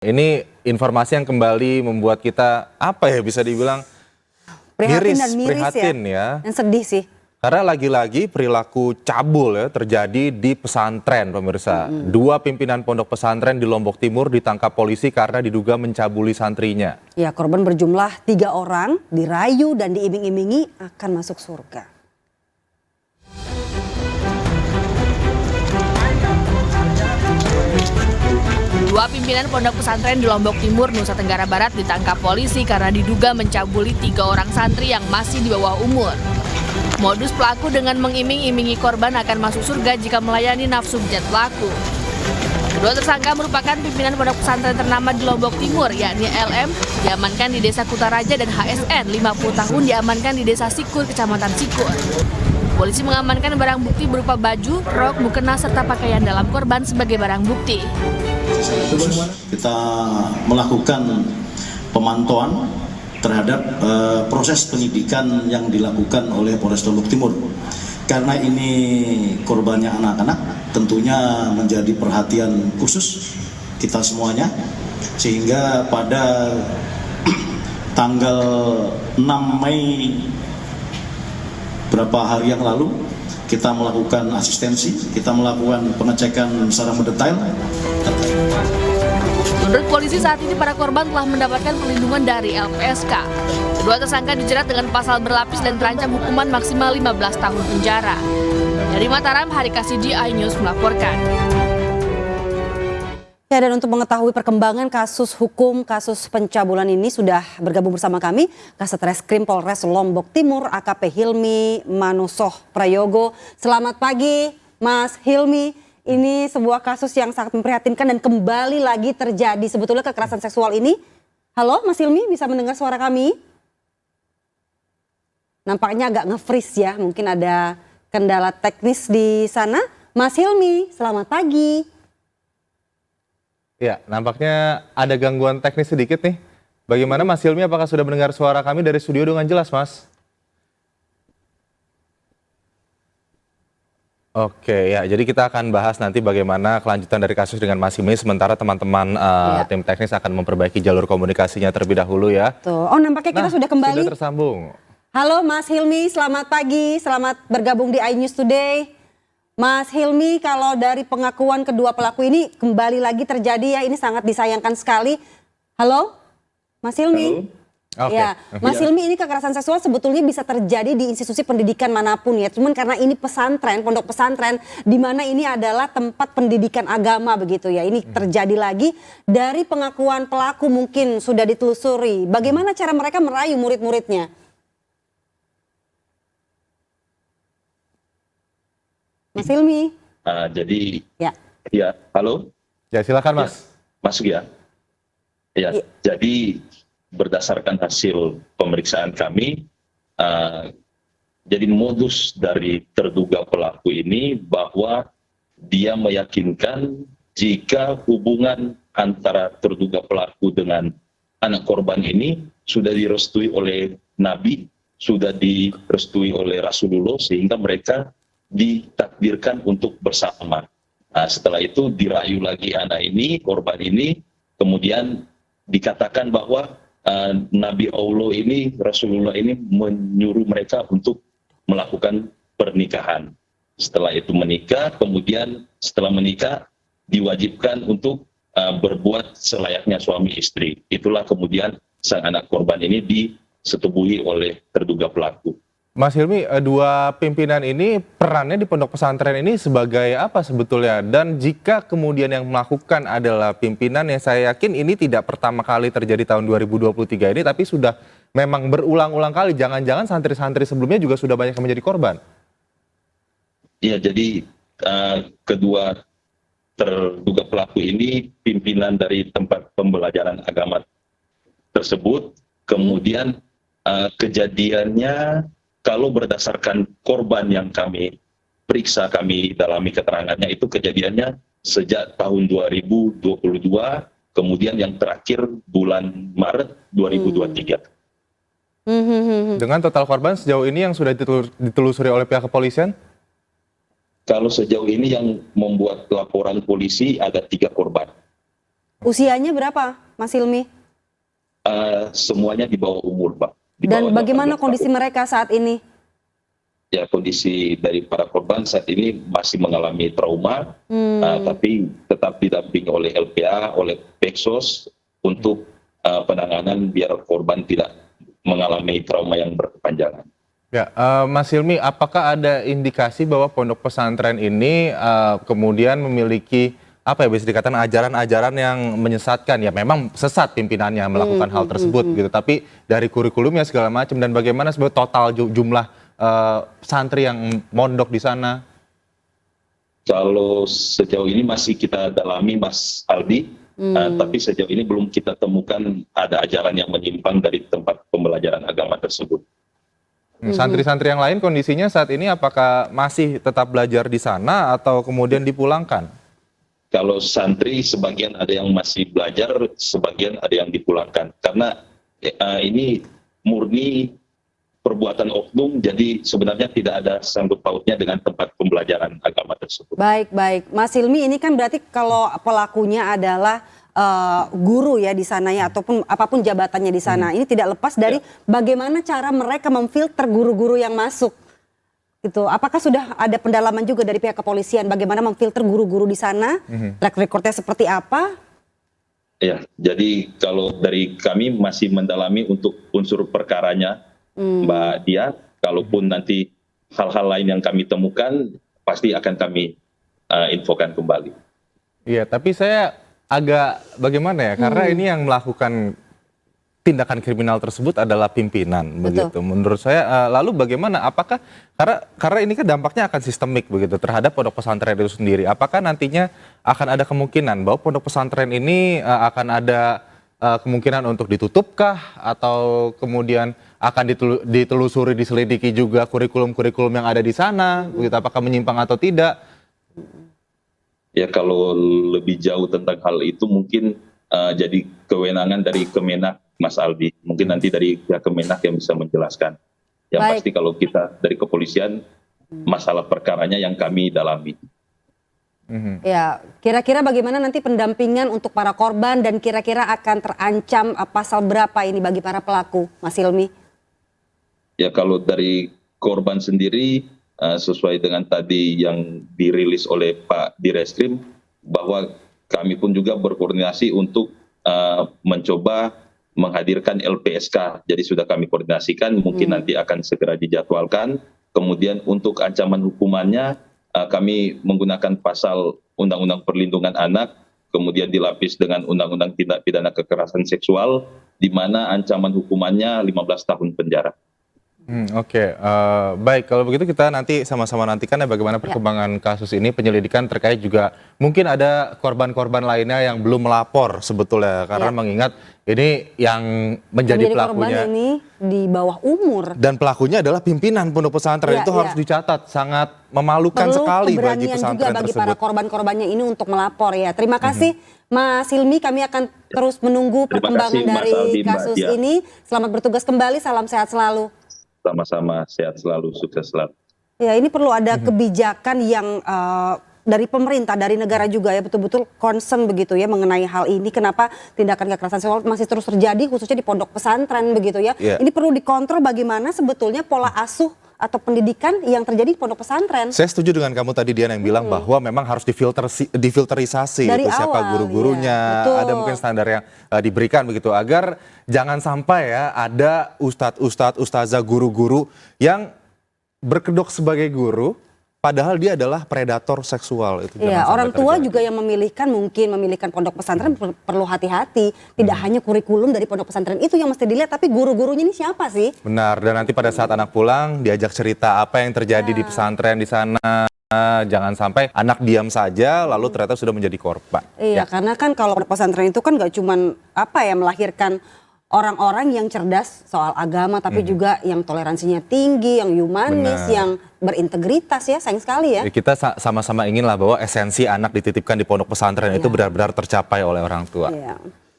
Ini informasi yang kembali membuat kita bisa dibilang prihatin ya. Yang sedih sih. Karena lagi-lagi perilaku cabul ya terjadi di pesantren, pemirsa. Dua pimpinan pondok pesantren di Lombok Timur ditangkap polisi karena diduga mencabuli santrinya. Ya, korban berjumlah 3 orang dirayu dan diiming-imingi akan masuk surga. Dua pimpinan pondok pesantren di Lombok Timur, Nusa Tenggara Barat ditangkap polisi karena diduga mencabuli 3 orang santri yang masih di bawah umur. Modus pelaku dengan mengiming-imingi korban akan masuk surga jika melayani nafsu bejat pelaku. Kedua tersangka merupakan pimpinan pondok pesantren ternama di Lombok Timur, yakni LM diamankan di Desa Kutaraja dan HSN 50 tahun diamankan di Desa Sikur, Kecamatan Sikur. Polisi mengamankan barang bukti berupa baju, rok, mukena serta pakaian dalam korban sebagai barang bukti. Kita melakukan pemantauan terhadap proses penyidikan yang dilakukan oleh Polres Lombok Timur. Karena ini korbannya anak-anak, tentunya menjadi perhatian khusus kita semuanya. Sehingga pada tanggal 6 Mei beberapa hari yang lalu kita melakukan asistensi, kita melakukan pengecekan secara mendetail. Menurut polisi saat ini para korban telah mendapatkan perlindungan dari LPSK. Kedua tersangka dijerat dengan pasal berlapis dan terancam hukuman maksimal 15 tahun penjara. Dari Mataram, Hari Kasidi, iNews melaporkan. Ya, dan untuk mengetahui perkembangan kasus pencabulan ini sudah bergabung bersama kami Kasat Reskrim Polres Lombok Timur AKP Hilmi Manosoh Prayogo. Selamat pagi Mas Hilmi. Ini sebuah kasus yang sangat memprihatinkan dan kembali lagi terjadi sebetulnya kekerasan seksual ini. Halo Mas Hilmi, bisa mendengar suara kami? Nampaknya agak nge-freeze ya, mungkin ada kendala teknis di sana. Mas Hilmi, selamat pagi. Ya, nampaknya ada gangguan teknis sedikit nih. Bagaimana Mas Hilmi, apakah sudah mendengar suara kami dari studio dengan jelas, Mas? Oke, ya, jadi kita akan bahas nanti bagaimana kelanjutan dari kasus dengan Mas Hilmi, sementara teman-teman tim teknis akan memperbaiki jalur komunikasinya terlebih dahulu ya. Tuh. Oh, nampaknya kita sudah kembali. Sudah tersambung. Halo Mas Hilmi, selamat pagi, selamat bergabung di iNews Today. Mas Hilmi, kalau dari pengakuan kedua pelaku ini kembali lagi terjadi ya, ini sangat disayangkan sekali. Halo, Mas Hilmi. Halo. Ya, Mas Hilmi, ini kekerasan seksual sebetulnya bisa terjadi di institusi pendidikan manapun ya. Cuman karena ini pesantren, pondok pesantren, di mana ini adalah tempat pendidikan agama begitu ya. Ini terjadi lagi dari pengakuan pelaku mungkin sudah ditelusuri. Bagaimana cara mereka merayu murid-muridnya? Mas Hilmi. Jadi, ya, halo. Ya, silakan Mas. Masuk ya. Ya, jadi berdasarkan hasil pemeriksaan kami, jadi modus dari terduga pelaku ini bahwa dia meyakinkan jika hubungan antara terduga pelaku dengan anak korban ini sudah direstui oleh Nabi, sudah direstui oleh Rasulullah, sehingga mereka ditakdirkan untuk bersama. Nah, setelah itu dirayu lagi anak ini, korban ini, kemudian dikatakan bahwa Nabi Allah ini, Rasulullah ini menyuruh mereka untuk melakukan pernikahan. Setelah itu menikah, kemudian setelah menikah diwajibkan untuk berbuat selayaknya suami istri. Itulah kemudian sang anak korban ini disetubuhi oleh terduga pelaku. Mas Hilmi, dua pimpinan ini perannya di pondok pesantren ini sebagai apa sebetulnya? Dan jika kemudian yang melakukan adalah pimpinan, yang saya yakin ini tidak pertama kali terjadi tahun 2023 ini, tapi sudah memang berulang-ulang kali. Jangan-jangan santri-santri sebelumnya juga sudah banyak yang menjadi korban. Iya, jadi kedua terduga pelaku ini pimpinan dari tempat pembelajaran agama tersebut. Kemudian kejadiannya, kalau berdasarkan korban yang kami periksa, kami dalami keterangannya, itu kejadiannya sejak tahun 2022, kemudian yang terakhir bulan Maret 2023. Dengan total korban sejauh ini yang sudah ditelusuri oleh pihak kepolisian? Kalau sejauh ini yang membuat laporan polisi ada 3 korban. Usianya berapa, Mas Hilmi? Semuanya di bawah umur, Pak. Di Dan bawah bagaimana 18 kondisi tahun. mereka saat ini? Ya, kondisi dari para korban saat ini masih mengalami trauma, tapi tetap didampingi oleh LPA, oleh Peksos untuk penanganan biar korban tidak mengalami trauma yang berkepanjangan. Ya, Mas Hilmi, apakah ada indikasi bahwa pondok pesantren ini kemudian memiliki apa ya bisa dikatakan ajaran-ajaran yang menyesatkan? Ya memang sesat pimpinannya melakukan hal tersebut gitu, tapi dari kurikulumnya segala macam dan bagaimana sebenarnya total jumlah santri yang mondok di sana? Kalau sejauh ini masih kita dalami, Mas Aldi, tapi sejauh ini belum kita temukan ada ajaran yang menyimpang dari tempat pembelajaran agama tersebut. Santri-santri yang lain kondisinya saat ini apakah masih tetap belajar di sana atau kemudian dipulangkan? Kalau santri sebagian ada yang masih belajar, sebagian ada yang dipulangkan. Karena ini murni perbuatan oknum, jadi sebenarnya tidak ada sangkut pautnya dengan tempat pembelajaran agama tersebut. Baik, baik. Mas Hilmi, ini kan berarti kalau pelakunya adalah guru ya di sana ya, ataupun apapun jabatannya di sana. Ini tidak lepas dari bagaimana cara mereka memfilter guru-guru yang masuk. Gitu. Apakah sudah ada pendalaman juga dari pihak kepolisian bagaimana memfilter guru-guru di sana? Track recordnya seperti apa? Ya, jadi kalau dari kami masih mendalami untuk unsur perkaranya, Mbak Dia. Kalaupun nanti hal-hal lain yang kami temukan, pasti akan kami infokan kembali. Iya, tapi saya agak bagaimana ya, karena ini yang melakukan tindakan kriminal tersebut adalah pimpinan, begitu. Menurut saya, lalu bagaimana? Apakah karena ini kan dampaknya akan sistemik begitu terhadap pondok pesantren itu sendiri. Apakah nantinya akan ada kemungkinan bahwa pondok pesantren ini akan ada kemungkinan untuk ditutupkah atau kemudian akan ditelusuri, diselidiki juga kurikulum-kurikulum yang ada di sana, begitu? Apakah menyimpang atau tidak? Ya, kalau lebih jauh tentang hal itu mungkin jadi kewenangan dari Kemenak, Mas Aldi. Mungkin nanti dari pihak Kemenak yang bisa menjelaskan. Yang Baik. pasti kalau kita dari kepolisian, masalah perkaranya yang kami dalami. Ya, kira-kira bagaimana nanti pendampingan untuk para korban dan kira-kira akan terancam pasal berapa ini bagi para pelaku, Mas Hilmi? Ya, kalau dari korban sendiri, sesuai dengan tadi yang dirilis oleh Pak Direskrim, bahwa kami pun juga berkoordinasi untuk mencoba menghadirkan LPSK. Jadi sudah kami koordinasikan, mungkin nanti akan segera dijadwalkan. Kemudian untuk ancaman hukumannya, kami menggunakan pasal Undang-Undang Perlindungan Anak, kemudian dilapis dengan Undang-Undang Tindak Pidana Kekerasan Seksual, di mana ancaman hukumannya 15 tahun penjara. Oke, baik, kalau begitu kita nanti sama-sama nantikan ya bagaimana perkembangan kasus ini, penyelidikan terkait juga mungkin ada korban-korban lainnya yang belum melapor sebetulnya, karena mengingat ini yang menjadi pelakunya korban ini di bawah umur. dan pelakunya adalah pimpinan pondok pesantren, itu harus dicatat, sangat memalukan sekali bagi pesantren juga bagi tersebut. para korban-korbannya ini untuk melapor ya. Terima kasih Mas Hilmi, kami akan terus menunggu perkembangan Mas dari Aldi, Mbak kasus Dia. ini. Selamat bertugas kembali, salam sehat selalu. Sama-sama, sehat selalu, sukses selalu. Ya, ini perlu ada kebijakan yang dari pemerintah, dari negara juga ya, betul-betul concern begitu ya mengenai hal ini. Kenapa tindakan kekerasan seksual masih terus terjadi khususnya di pondok pesantren begitu ya. Ini perlu dikontrol bagaimana sebetulnya pola asuh atau pendidikan yang terjadi di pondok pesantren. Saya setuju dengan kamu tadi Dian yang bilang bahwa memang harus difilterisasi Dari itu siapa awal, guru-gurunya, betul. ada mungkin standar yang diberikan begitu agar jangan sampai ya ada ustadz, ustazah, guru-guru yang berkedok sebagai guru padahal dia adalah predator seksual itu. Iya, orang tua juga yang memilihkan pondok pesantren perlu hati-hati. Tidak hanya kurikulum dari pondok pesantren itu yang mesti dilihat, tapi guru-gurunya ini siapa sih? Benar, dan nanti pada saat anak pulang diajak cerita apa yang terjadi di pesantren di sana. Jangan sampai anak diam saja lalu ternyata sudah menjadi korban. Iya, karena kan kalau pondok pesantren itu kan gak cuman melahirkan orang-orang yang cerdas soal agama, tapi juga yang toleransinya tinggi, yang humanis, yang berintegritas ya, sayang sekali ya. Kita sama-sama inginlah bahwa esensi anak dititipkan di pondok pesantren itu benar-benar tercapai oleh orang tua. Iya.